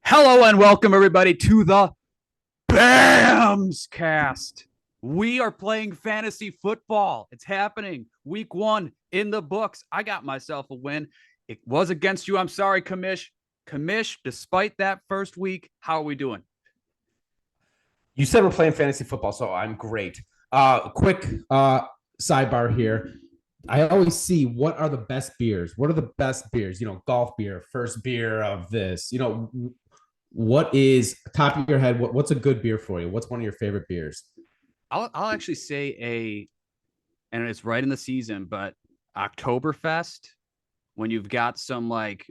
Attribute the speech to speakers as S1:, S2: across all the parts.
S1: Hello and welcome everybody to the BAMS cast. We are playing fantasy football. It's happening. Week 1 in the books. I got myself a win. It was against you. I'm sorry, Kamish. Kamish, despite that first week, how are we doing?
S2: You said we're playing fantasy football, so I'm great. Quick sidebar here. I always see what are the best beers. What are the best beers? Golf beer, first beer of this. What is top of your head? What's a good beer for you? What's one of your favorite beers?
S1: I'll actually say and it's right in the season, but Oktoberfest, when you've got some like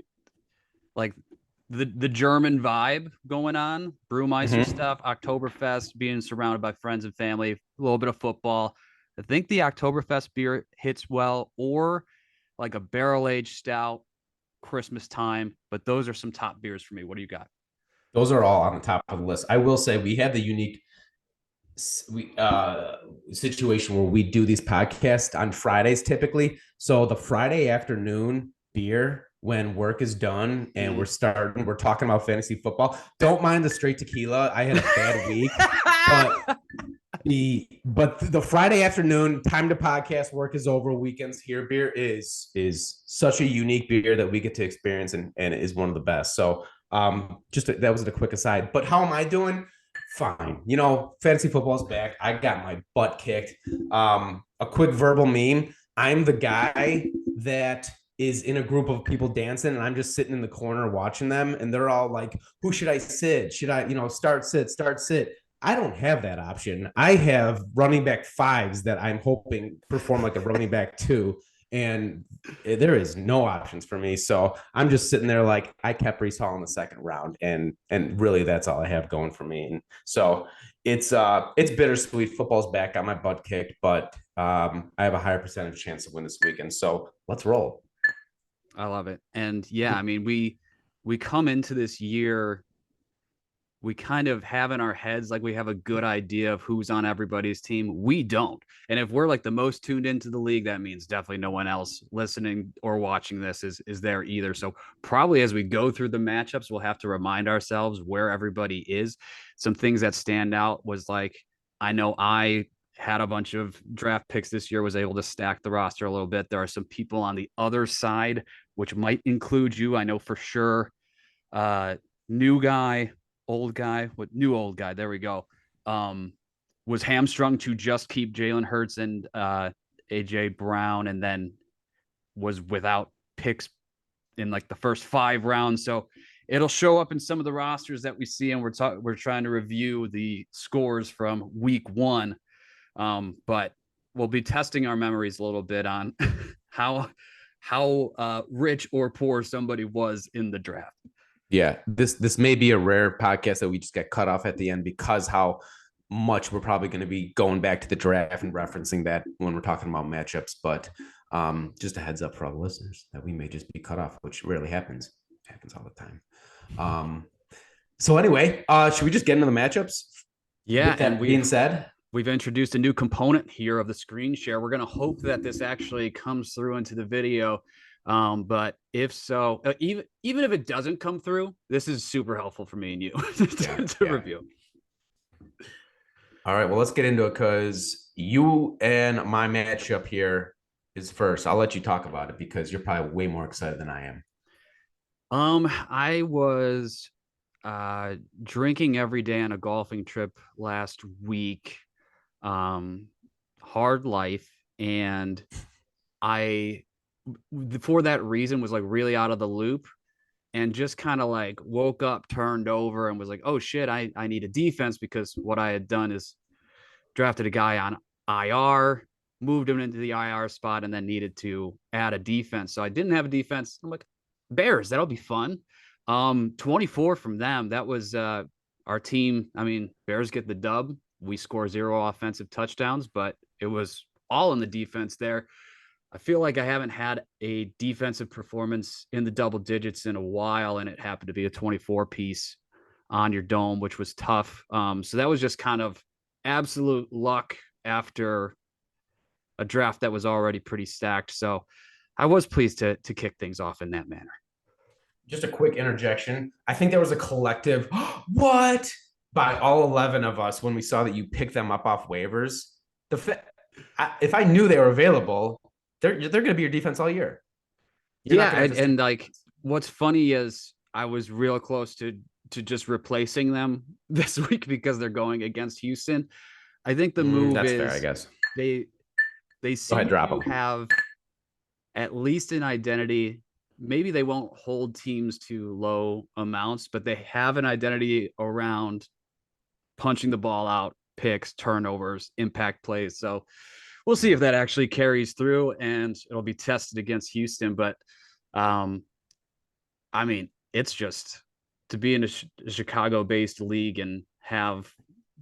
S1: the German vibe going on, Brewmeister
S2: Mm-hmm.
S1: stuff, Oktoberfest, being surrounded by friends and family, a little bit of football. I think the Oktoberfest beer hits well, or like a barrel aged stout, Christmas time. But those are some top beers for me. What do you got?
S2: Those are all on the top of the list. I will say we have the unique we situation where we do these podcasts on Fridays typically. So the Friday afternoon beer when work is done and we're talking about fantasy football. Don't mind the straight tequila. I had a bad week, but the Friday afternoon time to podcast, work is over, weekends here beer is such a unique beer that we get to experience and it is one of the best. So that was a quick aside. But how am I doing? Fine. Fantasy football's back. I got my butt kicked. A quick verbal meme. I'm the guy that is in a group of people dancing, and I'm just sitting in the corner watching them, and they're all like, "Who should I sit? Should I, start sit?" I don't have that option. I have running back fives that I'm hoping perform like a running back two, and there is no options for me. So I'm just sitting there like I kept Brees Hall in the second round, and really that's all I have going for me. And so it's bittersweet. Football's back, got my butt kicked, but I have a higher percentage chance to win this weekend. So let's roll.
S1: I love it. And yeah, I mean, we come into this year, we kind of have in our heads like we have a good idea of who's on everybody's team. We don't. And if we're like the most tuned into the league, that means definitely no one else listening or watching this is there either. So probably as we go through the matchups, we'll have to remind ourselves where everybody is. Some things that stand out was like, I know I had a bunch of draft picks this year, was able to stack the roster a little bit. There are some people on the other side, which might include you. I know for sure. Uh, New guy, old guy, what new old guy? There we go. Um, was hamstrung to just keep Jalen Hurts and AJ Brown, and then was without picks in like the first 5 rounds. So it'll show up in some of the rosters that we see, and we're trying to review the scores from week 1. But we'll be testing our memories a little bit on how rich or poor somebody was in the draft.
S2: Yeah, this may be a rare podcast that we just get cut off at the end because how much we're probably going to be going back to the draft and referencing that when we're talking about matchups. But just a heads up for all the listeners that we may just be cut off, which rarely happens. It happens all the time. So anyway, should we just get into the matchups?
S1: Yeah,
S2: With
S1: and
S2: that being said,
S1: we've introduced a new component here of the screen share. We're going to hope that this actually comes through into the video. But if so, even if it doesn't come through, this is super helpful for me and you to review.
S2: All right, well, let's get into it because you and my matchup here is first. I'll let you talk about it because you're probably way more excited than I am.
S1: I was drinking every day on a golfing trip last week. Hard life, and I for that reason was like really out of the loop and just kind of like woke up, turned over, and was like, oh shit, I need a defense because what I had done is drafted a guy on IR, moved him into the IR spot, and then needed to add a defense. So I didn't have a defense. I'm like, Bears, that'll be fun. 24 from them. That was our team. I mean, Bears get the dub. We score 0 offensive touchdowns, but it was all in the defense there. I feel like I haven't had a defensive performance in the double digits in a while, and it happened to be a 24 piece on your dome, which was tough. So that was just kind of absolute luck after a draft that was already pretty stacked. So I was pleased to kick things off in that manner.
S2: just a quick interjection. I think there was a collective what by all 11 of us when we saw that you picked them up off waivers. If I knew they were available, they're going to be your defense all year. You're not
S1: Yeah,
S2: going to have to say
S1: and like what's funny is I was real close to just replacing them this week because they're going against Houston. I think the move
S2: that's fair, I
S1: is
S2: guess.
S1: they they
S2: Go ahead,
S1: seem
S2: drop
S1: to
S2: them.
S1: have at least an identity. Maybe they won't hold teams to low amounts, but they have an identity around punching the ball out, picks, turnovers, impact plays. So we'll see if that actually carries through, and it'll be tested against Houston. But um, I mean, it's just to be in a Chicago-based league and have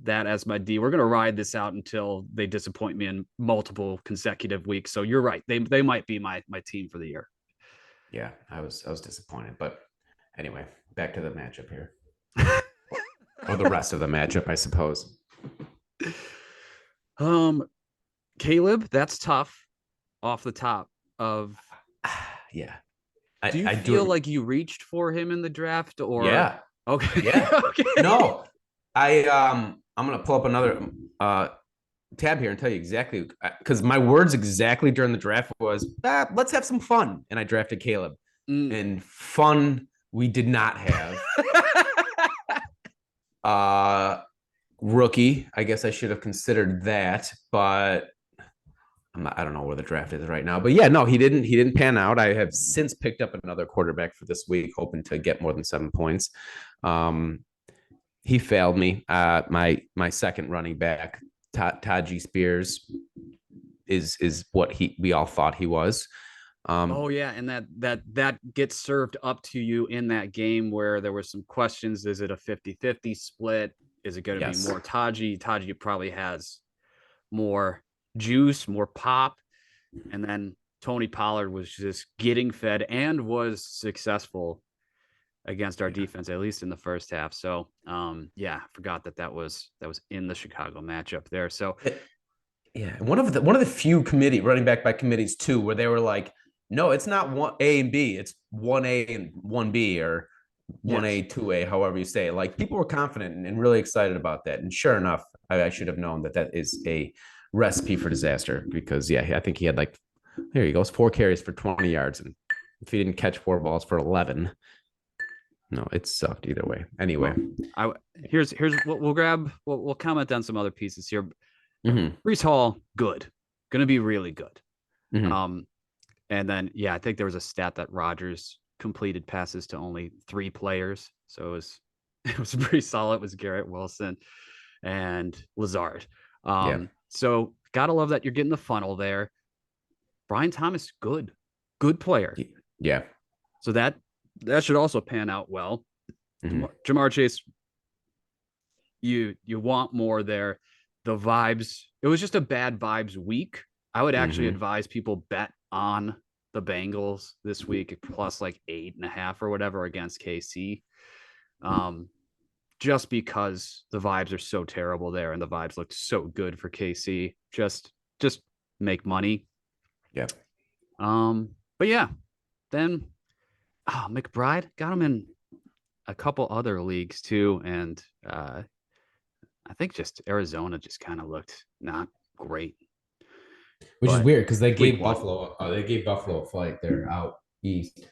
S1: that as my D. We're going to ride this out until they disappoint me in multiple consecutive weeks. So you're right; they might be my team for the year.
S2: Yeah, I was disappointed, but anyway, back to the matchup here, or the rest of the matchup, I suppose.
S1: um, Caleb, that's tough off the top of.
S2: Yeah,
S1: Do you
S2: I
S1: feel
S2: do.
S1: like you reached for him in the draft, or
S2: Yeah,
S1: okay,
S2: yeah.
S1: okay?
S2: No, I'm gonna pull up another tab here and tell you exactly because my words exactly during the draft was let's have some fun, and I drafted Caleb,
S1: Mm.
S2: and fun we did not have. uh Rookie, I guess I should have considered that, but I don't know where the draft is right now. But yeah, no, he didn't pan out. I have since picked up another quarterback for this week, hoping to get more than 7 points. Um, he failed me. My second running back, Taji Spears, is what we all thought he was.
S1: Oh yeah, and that gets served up to you in that game where there were some questions. Is it a 50-50 split? Is it going to be
S2: Yes,
S1: more Taji? Taji probably has more juice, more pop. And then Tony Pollard was just getting fed and was successful against our
S2: yeah,
S1: defense, at least in the first half. So yeah, I forgot that was in the Chicago matchup there. So
S2: yeah. One of the few committee running back by committees too, where they were like, no, it's not one A and B, it's 1A and 1B, or
S1: yes.
S2: 1A, 2A, however you say it. Like people were confident and really excited about that. And sure enough, I should have known that is a recipe for disaster because, yeah, I think he had like, there he goes, 4 carries for 20 yards. And if he didn't catch 4 balls for 11, no, it sucked either way. Anyway.
S1: Well, I here's what we'll grab. We'll comment on some other pieces here.
S2: Mm-hmm.
S1: Brees Hall, good, gonna be really good.
S2: Mm-hmm.
S1: Um, and then yeah, I think there was a stat that Rodgers completed passes to only 3 players, so it was it was pretty solid. It was Garrett Wilson and Lazard.
S2: Yeah.
S1: So gotta love that you're getting the funnel there. Brian Thomas, good player.
S2: Yeah.
S1: So that should also pan out well.
S2: Mm-hmm.
S1: Jamar Chase, you want more there. The vibes, it was just a bad vibes week. I would actually
S2: Mm-hmm.
S1: advise people bet on the Bengals this week plus like 8.5 or whatever against KC. Um, just because the vibes are so terrible there and the vibes look so good for KC. Just make money.
S2: Yeah.
S1: But yeah, then McBride got him in a couple other leagues too, and I think just Arizona just kind of looked not great.
S2: Which is
S1: But
S2: weird because they
S1: week
S2: gave
S1: one,
S2: Buffalo a flight. They're out east.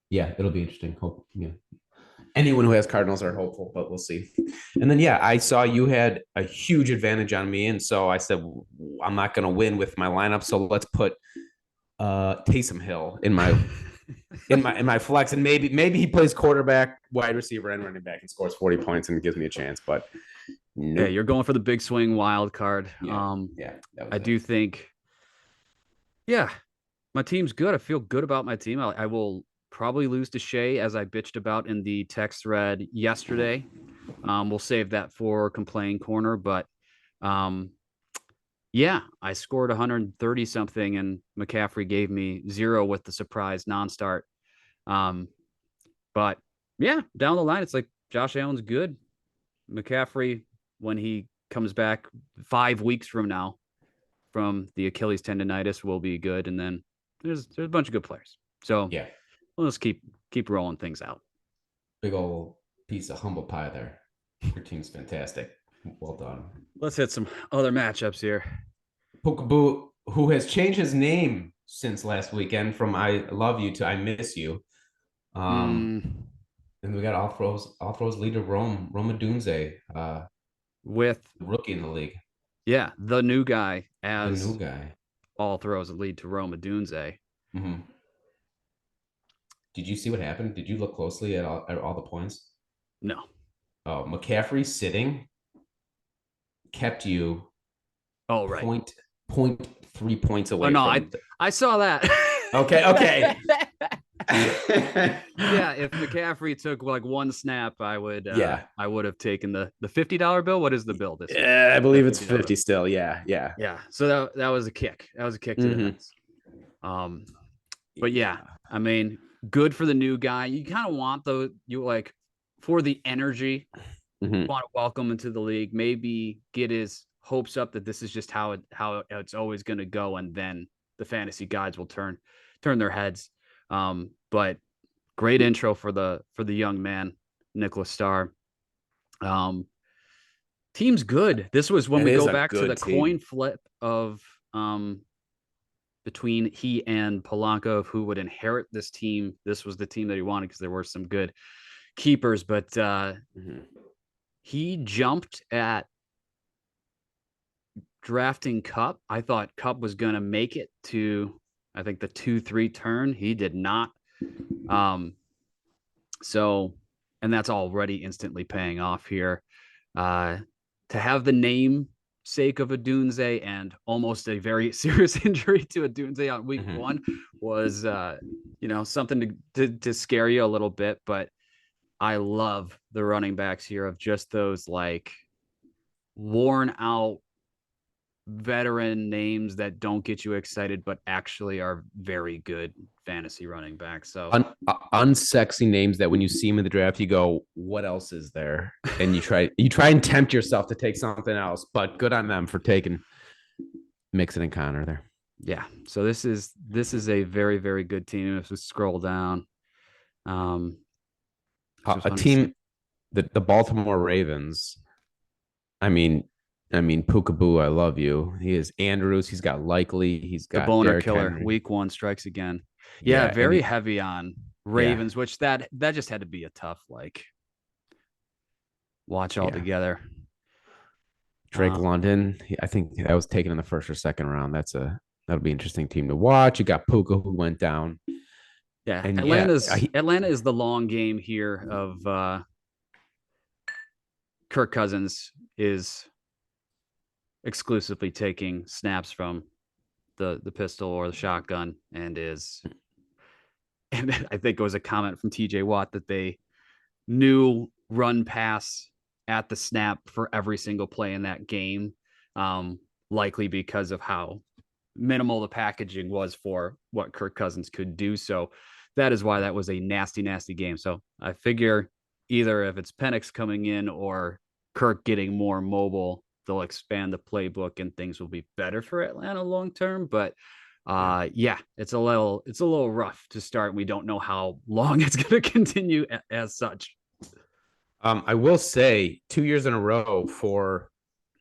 S2: Yeah, it'll be interesting. Hope yeah. Anyone who has Cardinals are hopeful, but we'll see. And then yeah, I saw you had a huge advantage on me, and so I said I'm not going to win with my lineup, so let's put Taysom Hill in my flex, and maybe he plays quarterback, wide receiver, and running back and scores 40 points and gives me a chance. But
S1: yeah,
S2: nope.
S1: you're going for the big swing wild card.
S2: Yeah, yeah, that
S1: I
S2: was it.
S1: do think, yeah, my team's good. I feel good about my team. I will probably lose to Shea as I bitched about in the text thread yesterday. We'll save that for complain corner, but um, yeah, I scored 130 something, and McCaffrey gave me 0 with the surprise non-start. Um, but yeah, down the line, it's like Josh Allen's good. McCaffrey, when he comes back 5 weeks from now from the Achilles tendonitis, will be good. And then there's a bunch of good players. So
S2: Yeah.
S1: We'll just keep rolling things out.
S2: Big old piece of humble pie there. Your team's fantastic. Well done.
S1: Let's hit some other matchups here.
S2: Pookaboo, who has changed his name since last weekend from I love you to I miss you.
S1: Mm,
S2: And we got all throws leader Roma Dunze,
S1: with
S2: rookie in the league.
S1: the new guy
S2: The new
S1: as
S2: guy.
S1: all throws lead to Roma Dunze.
S2: Mm-hmm. Did you see what happened? Did you look closely at all the points?
S1: No.
S2: Oh, McCaffrey sitting kept you
S1: Oh, right.
S2: point 3 points
S1: Oh
S2: away
S1: no,
S2: from.
S1: I saw that.
S2: Okay, okay.
S1: Yeah, if McCaffrey took like one snap,
S2: Yeah.
S1: I would have taken the $50 bill. What is the bill this week?
S2: Yeah, I
S1: The
S2: believe it's
S1: $50 bill.
S2: 50 still. Yeah, yeah.
S1: Yeah. So that was a kick. That was a kick to the
S2: Mm-hmm.
S1: nuts. But yeah,
S2: Yeah.
S1: I mean, good for the new guy. You kind of want you like for the energy,
S2: Mm-hmm.
S1: want to welcome into the league, maybe get his hopes up that this is just how it's always going to go, and then the fantasy guides will turn their heads. But great intro for the young man, Nicholas Starr. Team's good. This was when
S2: It
S1: we
S2: is
S1: go
S2: a
S1: back to the
S2: good
S1: coin
S2: team.
S1: flip of between he and Polanco of who would inherit this team. This was the team that he wanted because there were some good keepers, but
S2: Mm-hmm.
S1: he jumped at drafting Cup. I thought Cup was going to make it to, I think, the 2-3 turn. He did not. So, and that's already instantly paying off here. To have the name sake of a Dunze and almost a very serious injury to a Dunze on week
S2: Mm-hmm.
S1: one was, something to scare you a little bit. But I love the running backs here of just those like worn out veteran names that don't get you excited, but actually are very good fantasy running backs. So
S2: Unsexy names that when you see them in the draft, you go, "What else is there?" And you try and tempt yourself to take something else. But good on them for taking Mixon and Connor there.
S1: yeah, so this is a very, very good team. If we scroll down,
S2: A team, the Baltimore Ravens. I mean, Pookaboo, I love you. He is Andrews. He's got Likely. He's
S1: the
S2: got
S1: boner
S2: Derrick
S1: killer.
S2: Henry.
S1: Week one strikes again. Yeah,
S2: Yeah, and
S1: very heavy on
S2: yeah,
S1: Ravens, which that just had to be a tough like watch
S2: yeah.
S1: altogether.
S2: Drake London. I think that was taken in the first or second round. That'll be an interesting team to watch. You got Puka who went down,
S1: Yeah,
S2: and yeah,
S1: Atlanta is the long game here of Kirk Cousins is exclusively taking snaps from the pistol or the shotgun and I think it was a comment from TJ Watt that they knew run pass at the snap for every single play in that game, likely because of how minimal the packaging was for what Kirk Cousins could do. So that is why that was a nasty, nasty game. So I figure either if it's Penix coming in or Kirk getting more mobile, they'll expand the playbook and things will be better for Atlanta long term. But yeah, it's a little rough to start. We don't know how long it's going to continue as such.
S2: I will say 2 years in a row for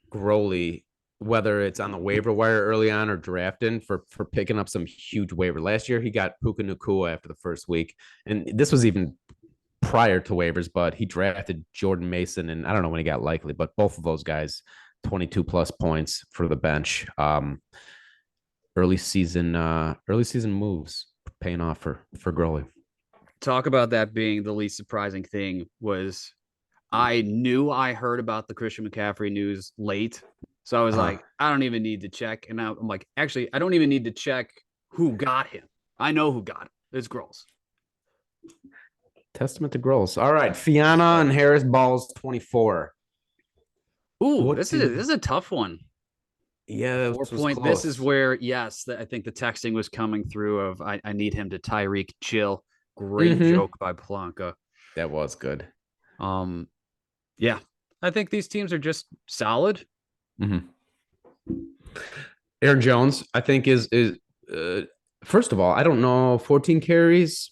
S2: Growley, whether it's on the waiver wire early on or drafting for picking up some huge waiver. Last year he got Puka Nacua after the first week, and this was even prior to waivers, but he drafted Jordan Mason, and I don't know when he got Likely, but both of those guys, 22 plus points for the bench. Early season moves paying off for Growley.
S1: Talk about that being the least surprising thing was I knew I heard about the Christian McCaffrey news late. So I was like, I don't even need to check. And now I'm like, actually, I don't even need to check who got him. I know who got him. It's Gross.
S2: Testament to Gross. All right. Fiana and Harris Balls 24.
S1: Ooh, this is a tough one.
S2: Yeah,
S1: 4 point. This is where, yes, I think the texting was coming through of I need him to Tyreek chill. Great joke by Polanco.
S2: That was good.
S1: Yeah, I think these teams are just solid.
S2: Aaron Jones, I think is first of all, I don't know, 14 carries,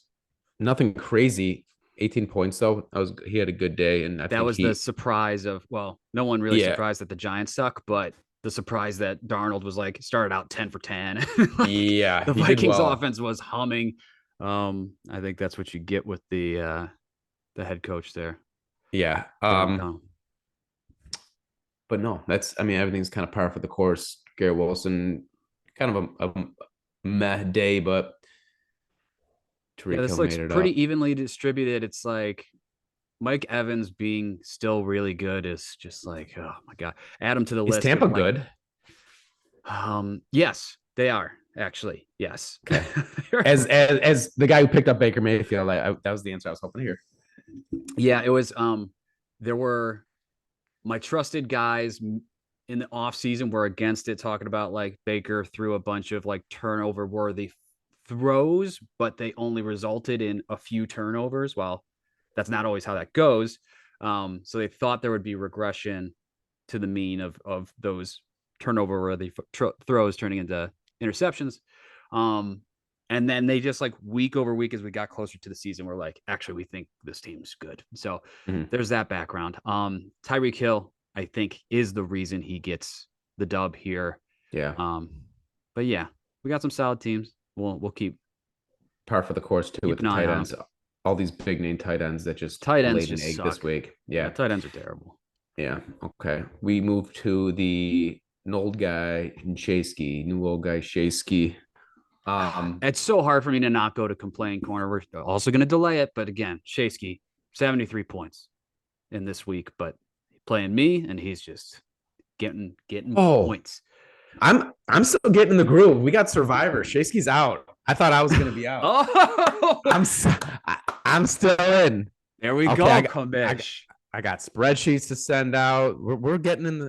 S2: nothing crazy. 18 points though. He had a good day, and I
S1: That
S2: think
S1: was the surprise of, well, no one really
S2: yeah,
S1: surprised that the Giants suck, but the surprise that Darnold was like started out 10 for 10. Like
S2: yeah,
S1: the
S2: he did
S1: Vikings
S2: well.
S1: offense was humming. I think that's what you get with the head coach there.
S2: Yeah.
S1: Kevin O'Connell.
S2: But no, I mean, everything's kind of par for the course. Garrett Wilson, kind of a meh day, but
S1: Yeah,
S2: Tariq
S1: this
S2: Hill
S1: looks
S2: made it up.
S1: pretty evenly distributed. It's like Mike Evans being still really good is just like, oh my God. Add him to the
S2: Is
S1: list of
S2: Tampa
S1: like,
S2: good?
S1: yes, they are actually. Yes.
S2: Okay. As the guy who picked up Baker Mayfield, that was the answer I was hoping to hear.
S1: Yeah, it was there were my trusted guys in the offseason were against it, talking about like Baker threw a bunch of like turnover worthy throws, but they only resulted in a few turnovers. Well, that's not always how that goes. So they thought there would be regression to the mean of those turnover worthy throws turning into interceptions. Um, and then they just like week over week as we got closer to the season, we're like, actually, we think this team's good. So
S2: Mhm.
S1: there's that background. Tyreek Hill, I think, is the reason he gets the dub here.
S2: Yeah.
S1: Um, but yeah, we got some solid teams. We'll keep
S2: Par for the course too with
S1: keep
S2: the
S1: an eye
S2: tight
S1: on them.
S2: ends. All these big name tight ends that just
S1: Tight ends
S2: laid an
S1: just
S2: egg this
S1: suck.
S2: week.
S1: Yeah,
S2: Yeah.
S1: tight ends are terrible.
S2: Yeah. Okay. We move to the old guy in Sheasky, new old guy Sheasky.
S1: It's so hard for me to not go to complain corner. We're also going to delay it, but again, Sheasky, 73 points in this week, but playing me, and he's just getting
S2: Oh,
S1: points.
S2: I'm still getting in the groove. We got Survivor. Sheasky's out. I thought I was gonna be out.
S1: Oh,
S2: I'm I'm still in.
S1: there we
S2: Okay,
S1: go, Kambish.
S2: I got spreadsheets to send out. We're getting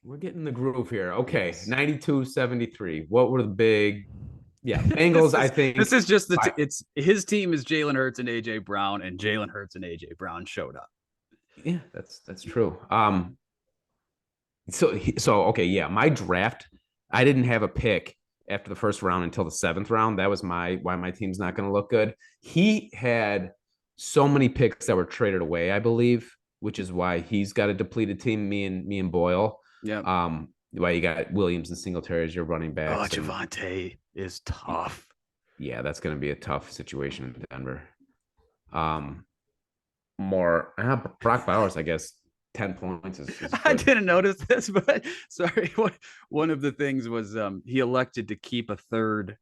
S2: we're getting the groove here. Okay,
S1: Yes.
S2: 92-73. What were the big Bengals, I
S1: this
S2: think.
S1: is just it's his team is Jalen Hurts and AJ Brown, and Jalen Hurts and AJ Brown showed up.
S2: Yeah, that's true. So okay, yeah, my draft, I didn't have a pick after the first round until the seventh round. That was why my team's not going to look good. He had so many picks that were traded away, I believe, which is why he's got a depleted team. Me and Boyle.
S1: Yeah.
S2: Why you got Williams and Singletary as your running
S1: Oh,
S2: backs.
S1: Javonte is tough.
S2: Yeah, that's going to be a tough situation in Denver. Brock Bowers, I guess, 10 points is
S1: I
S2: good.
S1: didn't notice this, but sorry. One of the things was he elected to keep a third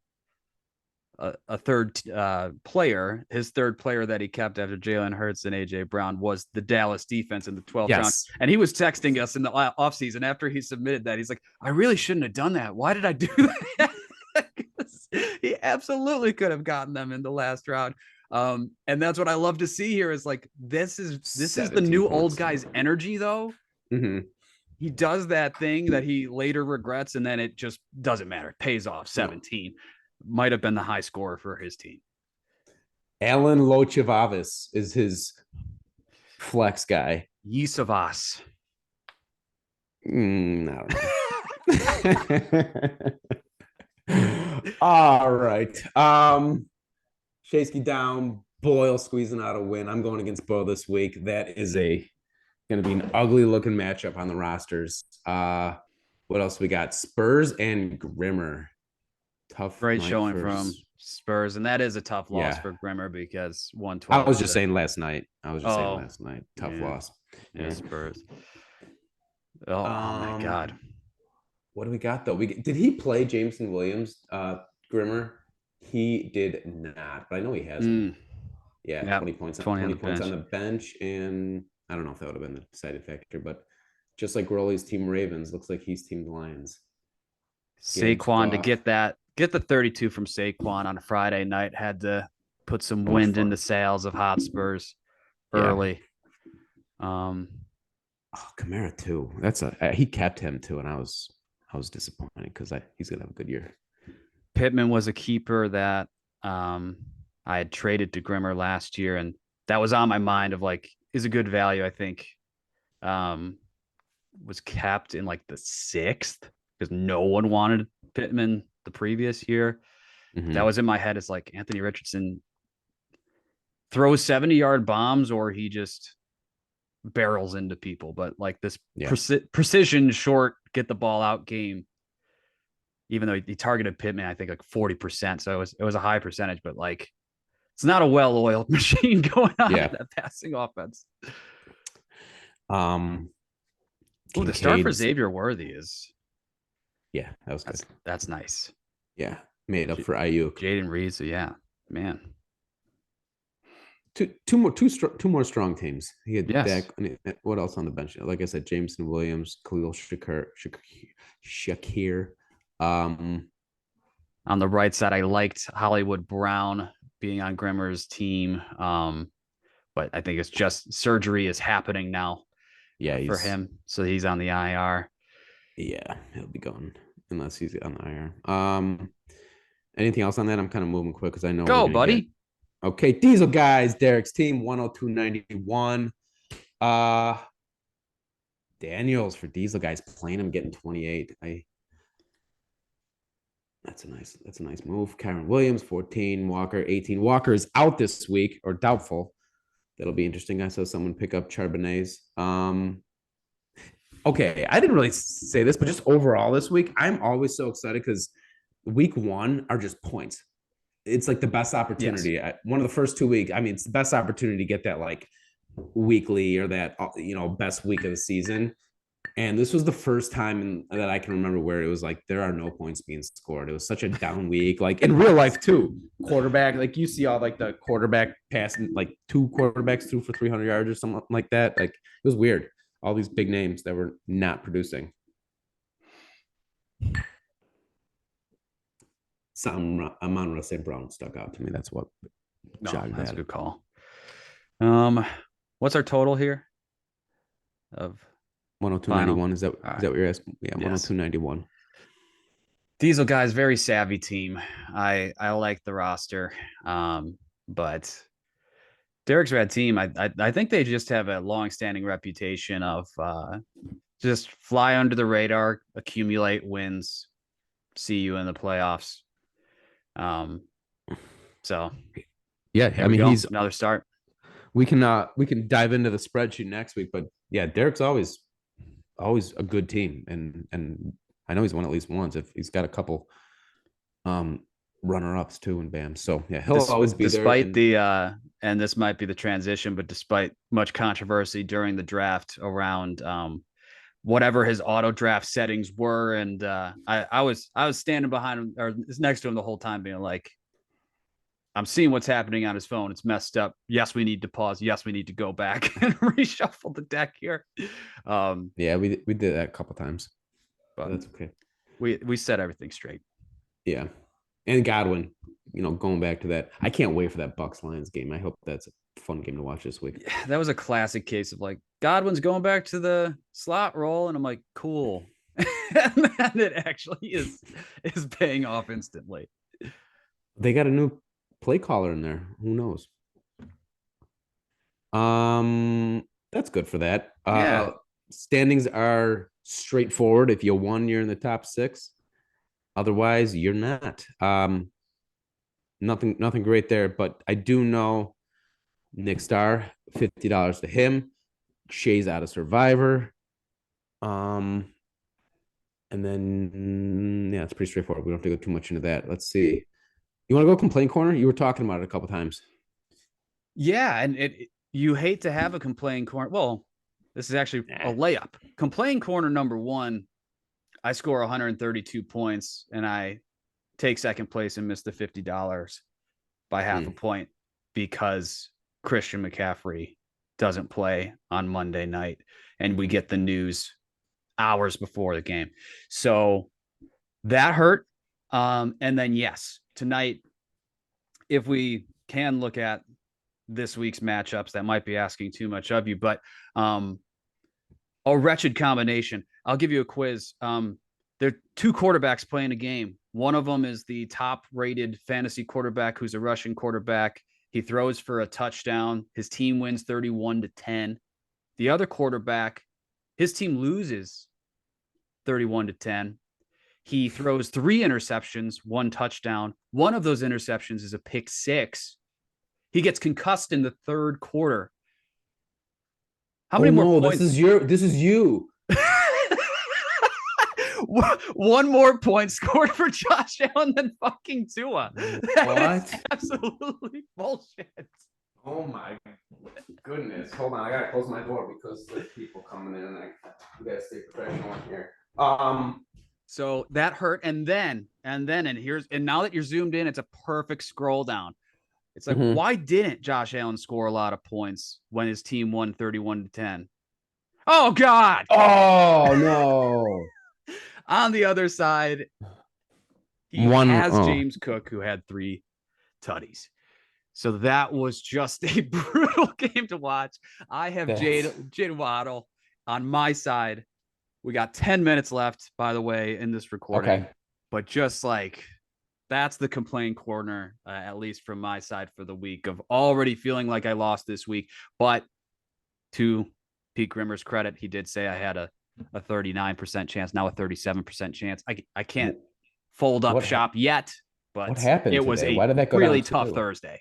S1: player. His third player that he kept after Jalen Hurts and AJ Brown was the Dallas defense in the 12th round.
S2: Yes.
S1: And he was texting us in the offseason after he submitted that. He's like, I really shouldn't have done that. Why did I do that? He absolutely could have gotten them in the last round. And that's what I love to see here is like this is the
S2: 17
S1: new
S2: points.
S1: old guy's energy though.
S2: Mm-hmm.
S1: He does that thing that he later regrets, and then it just doesn't matter. It pays off. 17 might have been the high scorer for his team.
S2: Alan Lochivavis is his flex guy.
S1: Yusavas.
S2: I don't know. All right. Sheasky down, Boyle squeezing out a win. I'm going against Boyle this week. That is going to be an ugly looking matchup on the rosters. What else we got? Spurs and Grimmer. Tough.
S1: Great showing from Spurs, and that is a tough loss
S2: Yeah.
S1: for Grimmer because 112.
S2: I was just saying last night. Tough loss.
S1: Yeah, Spurs. Oh my God.
S2: What do we got though? Did he play Jameson Williams, Grimmer? He did not, but I know he has. Yeah,
S1: Yep.
S2: 20 points.
S1: 20
S2: points on the bench, and I don't know if that would have been the deciding factor, but just like Rolly's team Ravens, looks like he's team Lions.
S1: Saquon to get the 32 from Saquon on a Friday night had to put some wind in the sails of Hotspurs early.
S2: Oh, Kamara too. He kept him too, and I was disappointed because he's gonna have a good year.
S1: Pittman was a keeper that I had traded to Grimmer last year, and that was on my mind of like is a good value. I think was capped in like the 6th because no one wanted Pittman the previous year.
S2: Mm-hmm.
S1: That was in my head. It's like Anthony Richardson throws 70-yard bombs or he just barrels into people. But like this
S2: Yeah.
S1: precision short, get the ball out game, even though he targeted Pittman, I think like 40%. So it was a high percentage, but like it's not a well-oiled machine going on in
S2: Yeah.
S1: that passing offense.
S2: Um,
S1: Oh, the start for
S2: Kincaid's,
S1: Xavier Worthy is
S2: yeah, that was good.
S1: that's nice.
S2: Yeah. Made up
S1: J-
S2: for Ayuk.
S1: Jaden Reed, so yeah, man.
S2: Two more strong teams. He had
S1: Yes.
S2: Dak. What else on the bench? Like I said, Jameson Williams, Khalil Shakir. Um,
S1: On the right side, I liked Hollywood Brown being on Grimmer's team. But I think it's just surgery is happening now
S2: yeah,
S1: for him. So he's on the IR.
S2: he'll be gone unless he's on the IR. Anything else on that? I'm kind of moving quick because I know we're
S1: Go,
S2: gonna get
S1: buddy.
S2: okay. Diesel guys, Derek's team 102.91. Uh Daniels for Diesel guys playing him getting 28. That's a nice move. Kyron Williams 14, Walker 18. Walker is out this week or doubtful. That'll be interesting. I saw someone pick up Charbonnet's. Okay, I didn't really say this, but just overall this week, I'm always so excited because week one are just points. It's like the best
S1: Yes.
S2: opportunity. One of the first 2 weeks, I mean, it's the best opportunity to get that like weekly or that best week of the season. And this was the first time that I can remember where it was like there are no points being scored. It was such a down week, like in real life too. Quarterback, like you see all like the quarterback passing, like two quarterbacks threw for 300 yards or something like that. Like it was weird. All these big names that were not producing. Amon St. Brown stuck out to me. That's what
S1: No,
S2: jogged
S1: that's a
S2: that.
S1: good call. Um, what's our total here of final?
S2: 102.91. Is that
S1: All
S2: is
S1: right.
S2: that what you're asking? Yeah,
S1: Yes.
S2: 102.91.
S1: Diesel guys, very savvy team. I like the roster. But Derek's red team. I think they just have a long-standing reputation of just fly under the radar, accumulate wins, see you in the playoffs. Um, so
S2: Yeah,
S1: there
S2: I
S1: we
S2: mean
S1: go.
S2: he's
S1: Another start.
S2: we can dive into the spreadsheet next week, but yeah, Derek's always a good team, and I know he's won at least once. If he's got a couple um runner ups too in BAM, so yeah, he'll always be there.
S1: Despite
S2: And
S1: the and this might be the transition, but despite much controversy during the draft around whatever his auto draft settings were, and I was standing behind him or next to him the whole time, being like, I'm seeing what's happening on his phone. It's messed up. Yes, we need to pause. Yes, we need to go back and reshuffle the deck here. Um,
S2: yeah, we did that a couple times, but
S1: but
S2: that's okay.
S1: we set everything straight.
S2: Yeah, and Godwin, going back to that, I can't wait for that Bucks Lions game. I hope that's a fun game to watch this week.
S1: That was a classic case of like Godwin's going back to the slot role, and I'm like, cool. And then it actually is paying off instantly.
S2: They got a new play caller in there. Who knows? That's good for that.
S1: Yeah.
S2: Standings are straightforward. If you won, you're in the top six. Otherwise, you're not. Nothing great there. But I do know Nick Starr, $50 to him. Shay's out of Survivor. And then yeah, it's pretty straightforward. We don't have to go too much into that. Let's see. You want to go complaint corner? You were talking about it a couple times.
S1: Yeah, and you hate to have a complain corner. Well, this is actually a layup. Complain corner number one. I score 132 points, and I take second place and miss the $50 by half a point because Christian McCaffrey doesn't play on Monday night, and we get the news hours before the game. So that hurt. And then yes, tonight, if we can look at this week's matchups, that might be asking too much of you, but a wretched combination. I'll give you a quiz. There are two quarterbacks playing a game. One of them is the top-rated fantasy quarterback who's a Russian quarterback. He throws for a touchdown. His team wins 31-10. The other quarterback, his team loses 31-10. He throws 3 interceptions, 1 touchdown. One of those interceptions is a pick six. He gets concussed in the third quarter. How
S2: Oh
S1: many more
S2: no,
S1: points?
S2: this is you.
S1: One more point scored for Josh Allen than fucking Tua. That is
S2: What?
S1: absolutely bullshit.
S2: Oh my goodness. Hold on, I gotta close my door because there's people coming in and I gotta stay professional in here.
S1: So that hurt. And now that you're zoomed in, it's a perfect scroll down. It's like,
S2: mhm.
S1: why didn't Josh Allen score a lot of points when his team won 31-10? Oh God.
S2: Oh no.
S1: On the other side, he
S2: One
S1: has
S2: oh
S1: James Cook, who had 3 tutties. So that was just a brutal game to watch. I have
S2: that's
S1: Jade Waddle on my side. We got 10 minutes left, by the way, in this recording.
S2: okay.
S1: But just like that's the complaint corner, at least from my side for the week, of already feeling like I lost this week. But to Pete Grimmer's credit, he did say I had a 39% chance, now a 37% chance. I can't fold up
S2: What
S1: shop yet,
S2: what
S1: but
S2: happened
S1: it was
S2: today? Why
S1: a
S2: did that go
S1: really
S2: down
S1: tough
S2: too?
S1: Thursday.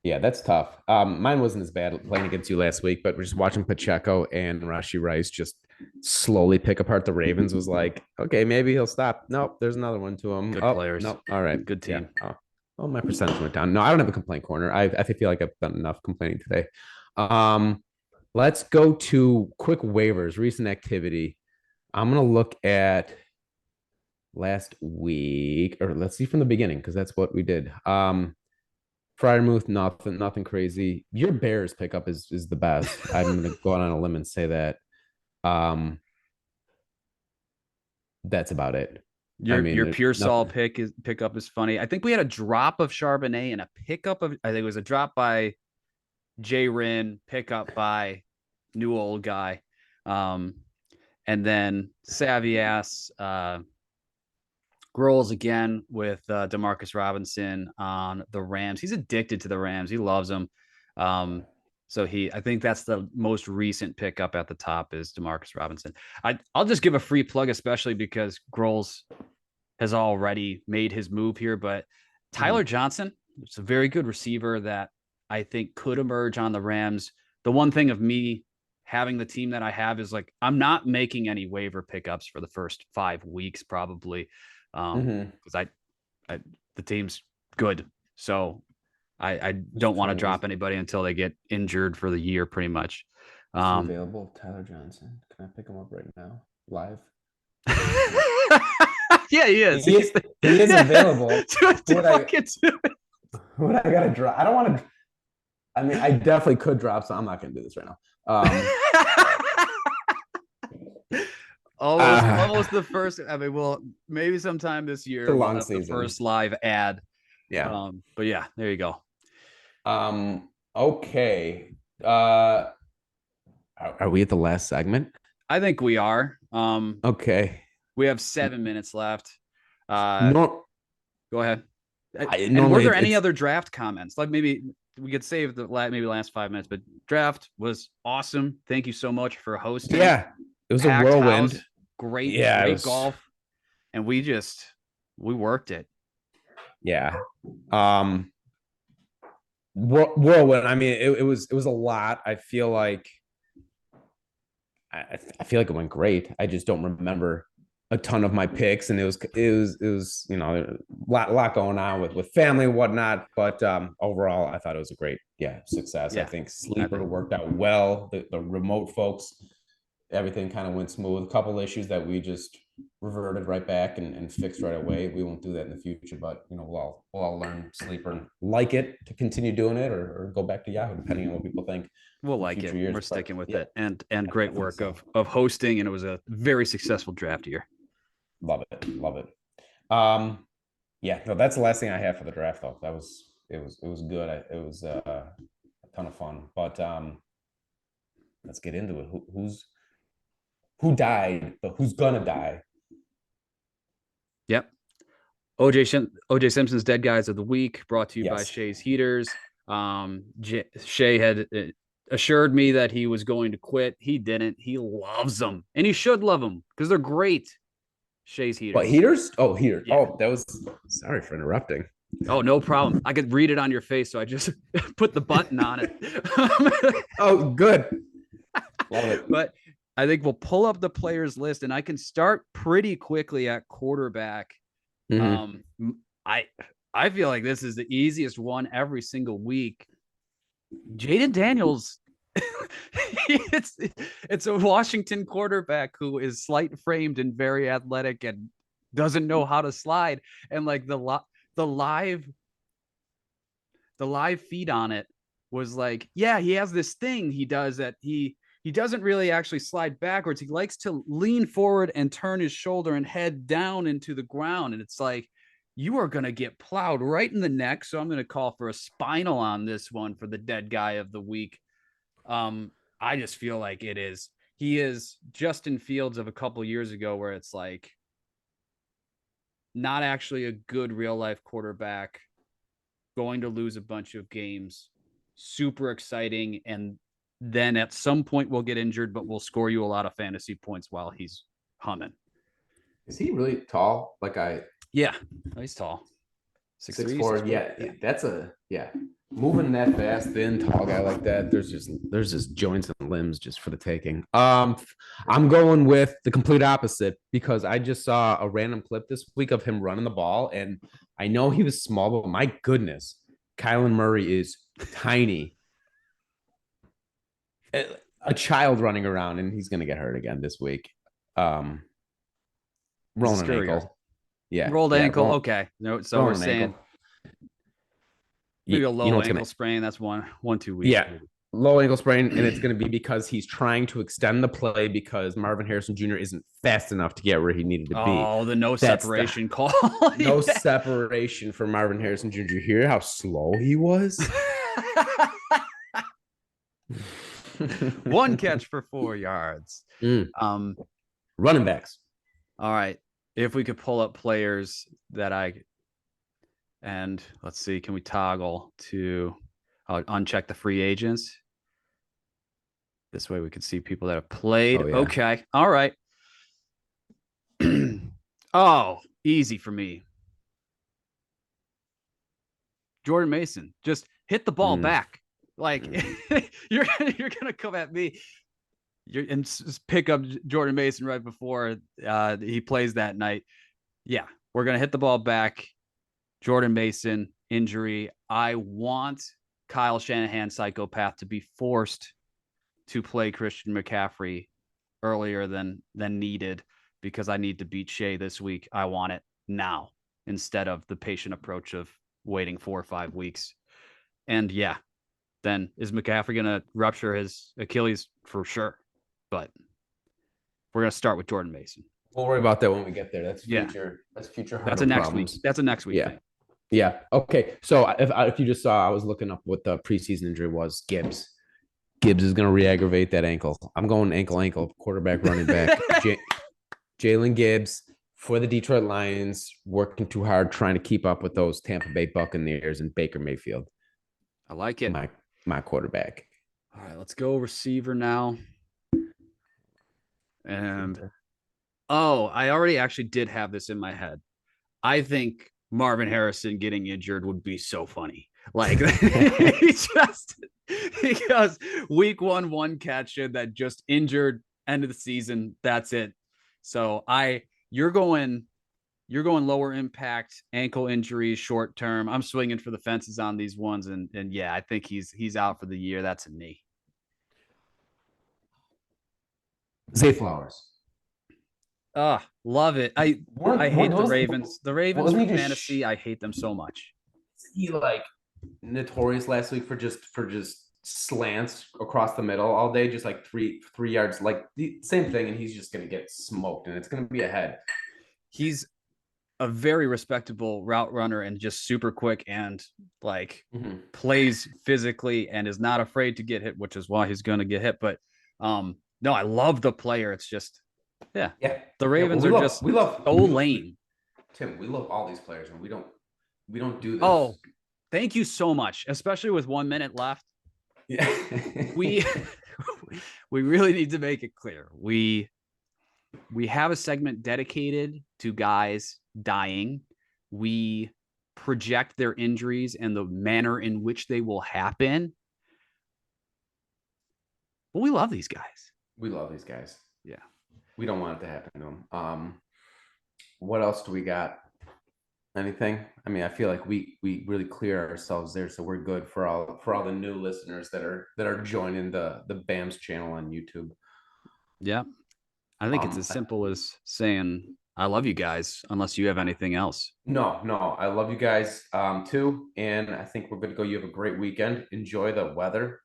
S2: Yeah, that's tough. Mine wasn't as bad playing against you last week, but we're just watching Pacheco and Rashi Rice just slowly pick apart the Ravens. Was like, okay, maybe he'll stop. Nope, there's another one to him.
S1: Good
S2: Oh,
S1: players.
S2: no. All right.
S1: Good
S2: Yeah.
S1: team.
S2: Oh, well, my percentage went down. No, I don't have a complaint corner. I feel like I've done enough complaining today. Um, let's go to quick waivers, recent activity. I'm gonna look at last week, or let's see from the beginning, because that's what we did. Fryermuth, nothing crazy. Your Bears pickup is the best. I'm gonna go out on a limb and say that. Um, that's about it. I mean,
S1: Your
S2: there's
S1: Pearsall
S2: nothing.
S1: pickup is funny. I think we had a drop of Charbonnet and a pickup of, I think it was a drop by J Rin, pickup by new old guy. Um, and then Savias, Groles again with Demarcus Robinson on the Rams. He's addicted to the Rams. He loves them. I think that's the most recent pickup at the top is Demarcus Robinson. I'll just give a free plug, especially because Groles has already made his move here. But Tyler
S2: Mhm.
S1: Johnson, it's a very good receiver that I think could emerge on the Rams. The one thing of me having the team that I have is like I'm not making any waiver pickups for the first 5 weeks, probably, because I the team's good, so I
S2: Just
S1: don't want to
S2: trying to.
S1: drop anybody until they get injured for the year, pretty much.
S2: Is he
S1: Um,
S2: available? Tyler Johnson. Can I pick him up right now? Live?
S1: yeah, he is.
S2: He he is
S1: Yeah,
S2: available. Who would I
S1: fucking do it.
S2: who would I gotta drop? I don't want to. I mean, I definitely could drop, so I'm not gonna do this right now.
S1: Almost
S2: Uh,
S1: the first. I mean, well, maybe sometime this
S2: it's a
S1: year we'll
S2: long
S1: have the
S2: season.
S1: first live ad.
S2: Yeah.
S1: But yeah, there you go.
S2: Okay. Are we at the last segment?
S1: I think we are.
S2: Okay.
S1: We have 7 minutes left. Uh,
S2: No,
S1: Go ahead. And were
S2: normally
S1: there any
S2: it's
S1: other draft comments? Like maybe we could save the maybe last 5 minutes, but draft was awesome. Thank you so much for hosting.
S2: yeah, it was a
S1: Packed
S2: whirlwind.
S1: house, great,
S2: Yeah, it
S1: great
S2: was
S1: golf, and we worked it.
S2: yeah. Um whirlwind. I mean, it was a lot. I feel like it went great. I just don't remember a ton of my picks, and it was lot going on with family and whatnot. But overall, I thought it was a great success. I
S1: Yeah.
S2: think
S1: I
S2: sleeper
S1: think
S2: worked out well. The remote folks, everything kind of went smooth. A couple issues that we just reverted right back and fixed right away. We won't do that in the future, but we'll all learn sleeper and like it to continue doing it or go back to Yahoo depending on what people think
S1: we'll
S2: in
S1: like
S2: future
S1: it.
S2: years.
S1: We're
S2: But
S1: sticking with
S2: yeah,
S1: it. And
S2: I
S1: great
S2: think
S1: work
S2: so.
S1: of hosting, and it was a very successful draft year.
S2: Love it. Love it. Um, yeah, no, that's the last thing I have for the draft though. It was good. It was a ton of fun. But let's get into it. Who died, but who's gonna die?
S1: Yep. OJ Simpson's Dead Guys of the Week, brought to you by
S2: Yes.
S1: Shea's Heaters. Shay had assured me that he was going to quit. He didn't. He loves them, and he should love them because they're great. Shay's
S2: What
S1: Heaters.
S2: heaters? Oh, heater.
S1: Yeah.
S2: Oh, that was sorry for interrupting.
S1: Oh, no problem. I could read it on your face, so I just put the button on it.
S2: Oh, good. Love it.
S1: But I think we'll pull up the players list, and I can start pretty quickly at quarterback.
S2: Mm-hmm.
S1: Um, I I feel like this is the easiest one every single week. Jaden Daniels. it's it's a Washington quarterback who is slight framed and very athletic and doesn't know how to slide. And like the live the live feed on it was like, yeah, he has this thing he does that he doesn't really actually slide backwards. He likes to lean forward and turn his shoulder and head down into the ground. And it's like, you are going to get plowed right in the neck. So I'm going to call for a spinal on this one for the dead guy of the week. I just feel like he is Justin Fields of a couple years ago, where it's like not actually a good real life quarterback, going to lose a bunch of games, super exciting, and then at some point will get injured, but will score you a lot of fantasy points while he's humming.
S2: Is he really tall?
S1: Yeah, he's tall.
S2: 6'4".
S1: 6'3",
S2: Yeah,
S1: 6'4".
S2: that's yeah. Moving that fast, thin, tall guy like that, there's just joints and limbs just for the taking. I'm going with the complete opposite because I just saw a random clip this week of him running the ball, and I know he was small, but my goodness, Kylan Murray is tiny. A child running around, and he's gonna get hurt again this week. Rolling an ankle. Yeah,
S1: Rolled
S2: yeah,
S1: ankle. Okay. No, so we're
S2: rolling an
S1: saying
S2: ankle.
S1: maybe a
S2: You know
S1: low
S2: what's
S1: ankle
S2: gonna
S1: sprain. That's 2 weeks.
S2: Yeah, low ankle sprain, and it's going to be because he's trying to extend the play because Marvin Harrison Jr. isn't fast enough to get where he needed to be.
S1: Oh, the no
S2: That's the
S1: separation call.
S2: no separation for Marvin Harrison Jr. Hear how slow he was?
S1: One catch for 4 yards.
S2: Running backs.
S1: All right. If we could pull up players and let's see, can we toggle to uncheck the free agents? This way we can see people that have played.
S2: Oh, yeah.
S1: Okay. All right. Oh, easy for me. Jordan Mason, just hit the ball back. Like you're gonna come at me. And pick up Jordan Mason right before he plays that night. Yeah, we're gonna hit the ball back. Jordan Mason injury. I want Kyle Shanahan, psychopath, to be forced to play Christian McCaffrey earlier than needed because I need to beat Shea this week. I want it now instead of the patient approach of waiting 4 or 5 weeks. And yeah, then is McCaffrey going to rupture his Achilles? For sure. But we're going to start with Jordan Mason.
S2: We'll worry about that when we get there. That's future. Yeah. That's future.
S1: That's a next
S2: problems.
S1: week. That's a next week thing.
S2: Yeah. Okay. So if you just saw, I was looking up what the preseason injury was. Gibbs. Gibbs is going to re-aggravate that ankle. I'm going ankle, quarterback, running back. Jalen Gibbs for the Detroit Lions, working too hard, trying to keep up with those Tampa Bay Buccaneers and Baker Mayfield.
S1: I like it.
S2: My quarterback.
S1: All right, let's go receiver now. And I already actually did have this in my head. I think Marvin Harrison getting injured would be so funny. Like because week one catch that just injured, end of the season. That's it. So you're going lower impact ankle injury, short term. I'm swinging for the fences on these ones, and yeah, I think he's out for the year. That's a knee.
S2: Zay Flowers.
S1: Love it. I hate the Ravens. The Ravens for fantasy, I hate them so much.
S2: He notorious last week for just slants across the middle all day, just like 3 yards, like the same thing, and he's just gonna get smoked, and it's gonna be ahead.
S1: He's a very respectable route runner and just super quick and plays physically and is not afraid to get hit, which is why he's gonna get hit. But no, I love the player. It's just the Ravens are just so lame.
S2: Tim, we love all these players, and we don't do this.
S1: Oh, thank you so much, especially with 1 minute left.
S2: Yeah.
S1: we really need to make it clear. We have a segment dedicated to guys dying. We project their injuries and the manner in which they will happen. But we love these guys.
S2: We love these guys.
S1: Yeah.
S2: We don't want it to happen to them. What else do we got? Anything? I mean, I feel like we really clear ourselves there, so we're good for all the new listeners that are joining the BAMS channel on YouTube.
S1: Yeah. I think it's as simple as saying, I love you guys, unless you have anything else.
S2: No, I love you guys too, and I think we're good to go. You have a great weekend. Enjoy the weather.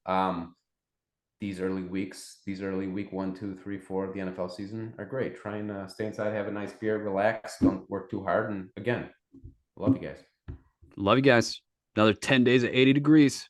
S2: These early weeks, these early week 1, 2, 3, 4 of the NFL season are great. Try and stay inside, have a nice beer, relax, don't work too hard, and again, love you guys.
S1: Love you guys. Another 10 days at 80 degrees.